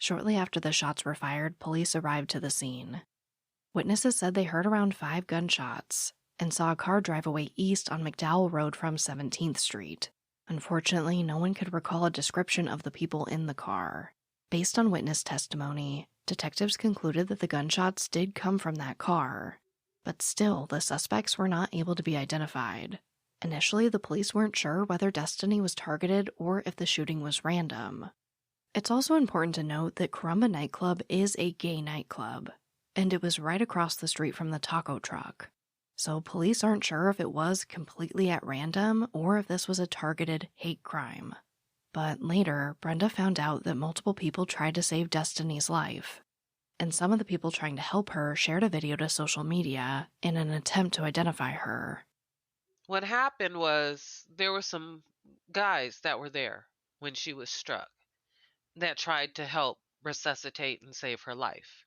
Shortly after the shots were fired, police arrived to the scene. Witnesses said they heard around 5 gunshots and saw a car drive away east on McDowell Road from 17th Street. Unfortunately, no one could recall a description of the people in the car. Based on witness testimony, detectives concluded that the gunshots did come from that car, but still, the suspects were not able to be identified. Initially, the police weren't sure whether Destiny was targeted or if the shooting was random. It's also important to note that Karamba Nightclub is a gay nightclub, and it was right across the street from the taco truck. So police aren't sure if it was completely at random or if this was a targeted hate crime. But later, Brenda found out that multiple people tried to save Destiny's life, and some of the people trying to help her shared a video to social media in an attempt to identify her. What happened was there were some guys that were there when she was struck that tried to help resuscitate and save her life.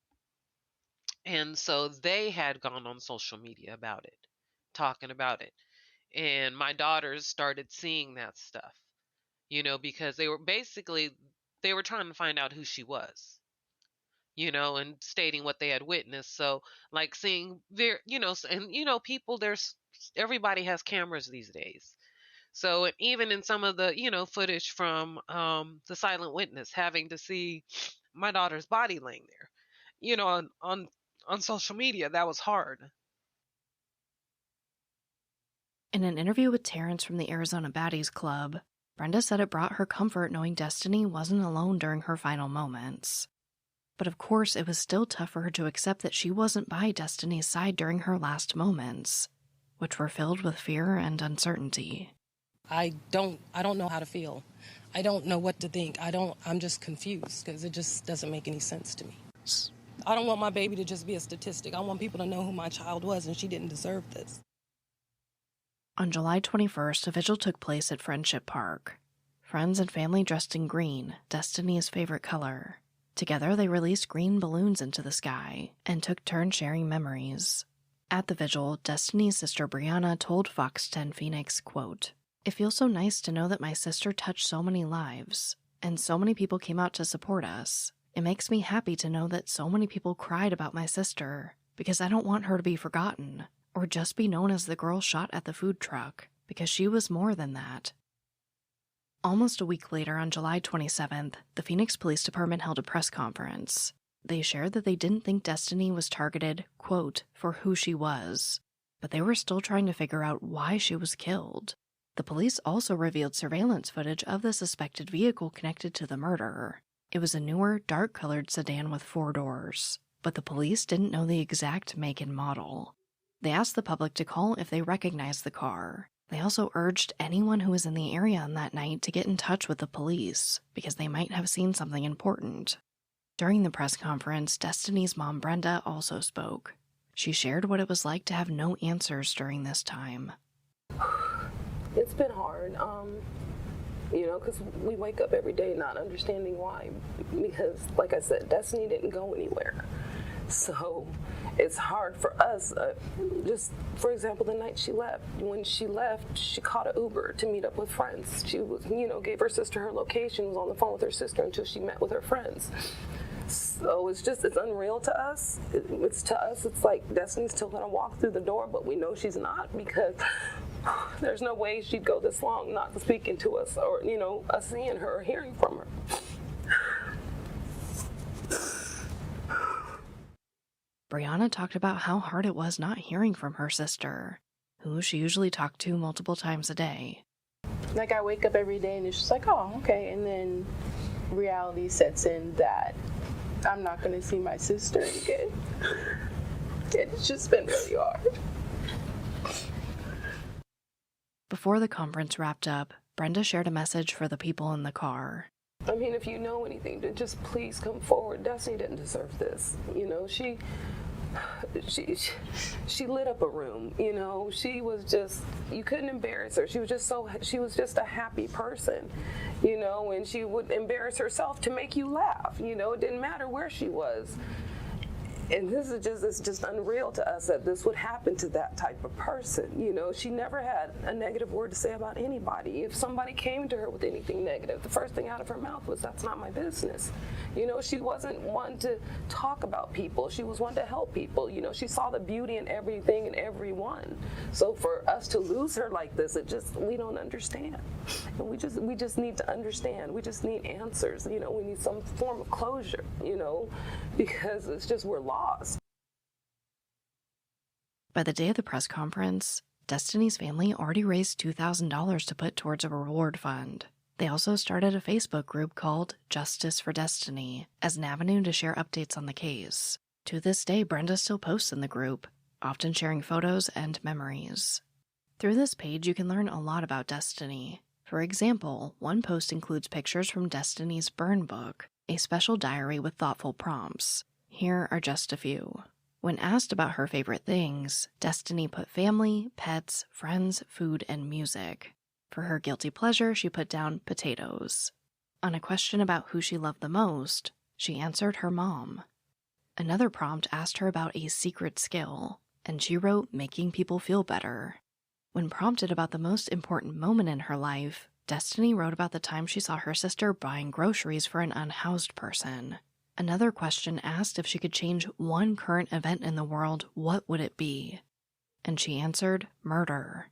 And so they had gone on social media about it, talking about it. And my daughters started seeing that stuff, because they were trying to find out who she was, and stating what they had witnessed. So like seeing people, everybody has cameras these days. So even in some of the, footage from the silent witness, having to see my daughter's body laying there, on social media, that was hard. In an interview with Terrence from the Arizona Baddies Club, Brenda said it brought her comfort knowing Destiny wasn't alone during her final moments. But of course, it was still tough for her to accept that she wasn't by Destiny's side during her last moments, which were filled with fear and uncertainty. I don't know how to feel. I don't know what to think. I'm just confused because it just doesn't make any sense to me. I don't want my baby to just be a statistic. I want people to know who my child was, and she didn't deserve this. On July 21st, a vigil took place at Friendship Park. Friends and family dressed in green, Destiny's favorite color. Together, they released green balloons into the sky and took turns sharing memories. At the vigil, Destiny's sister Brianna told Fox 10 Phoenix, quote, "It feels so nice to know that my sister touched so many lives, and so many people came out to support us. It makes me happy to know that so many people cried about my sister, because I don't want her to be forgotten, or just be known as the girl shot at the food truck, because she was more than that." Almost a week later, on July 27th, the Phoenix Police Department held a press conference. They shared that they didn't think Destiny was targeted, quote, for who she was, but they were still trying to figure out why she was killed. The police also revealed surveillance footage of the suspected vehicle connected to the murder. It was a newer, dark-colored sedan with 4 doors, but the police didn't know the exact make and model. They asked the public to call if they recognized the car. They also urged anyone who was in the area on that night to get in touch with the police, because they might have seen something important. During the press conference, Destiny's mom Brenda also spoke. She shared what it was like to have no answers during this time. It's been hard, because we wake up every day not understanding why. Because, like I said, Destiny didn't go anywhere. So it's hard for us. Just, for example, the night she left. When she left, she caught an Uber to meet up with friends. She was, gave her sister her location, was on the phone with her sister until she met with her friends. So it's unreal to us. It's like Destiny's still gonna walk through the door, but we know she's not, because there's no way she'd go this long not speaking to us, or, us seeing her or hearing from her. Brianna talked about how hard it was not hearing from her sister, who she usually talked to multiple times a day. Like, I wake up every day and it's just like, oh, okay, and then reality sets in that I'm not going to see my sister again. It's just been really hard. Before the conference wrapped up, Brenda shared a message for the people in the car. I mean, if you know anything, then just please come forward. Destiny didn't deserve this. She lit up a room. She was just, you couldn't embarrass her. She was just a happy person, and she would embarrass herself to make you laugh. It didn't matter where she was. And this is just, it's just unreal to us that this would happen to that type of person. You know, she never had a negative word to say about anybody. If somebody came to her with anything negative, the first thing out of her mouth was, "That's not my business." You know, she wasn't one to talk about people. She was one to help people. You know, she saw the beauty in everything and everyone. So for us to lose her like this, we don't understand. And we just need to understand. We just need answers. You know, we need some form of closure, you know, because it's just, we're lost. By the day of the press conference, Destiny's family already raised $2,000 to put towards a reward fund. They also started a Facebook group called Justice for Destiny as an avenue to share updates on the case. To this day, Brenda still posts in the group, often sharing photos and memories. Through this page, you can learn a lot about Destiny. For example, one post includes pictures from Destiny's burn book, a special diary with thoughtful prompts. Here are just a few. When asked about her favorite things, Destiny put family, pets, friends, food, and music. For her guilty pleasure, she put down potatoes. On a question about who she loved the most, she answered her mom. Another prompt asked her about a secret skill, and she wrote making people feel better. When prompted about the most important moment in her life, Destiny wrote about the time she saw her sister buying groceries for an unhoused person. Another question asked if she could change one current event in the world, what would it be? And she answered, murder.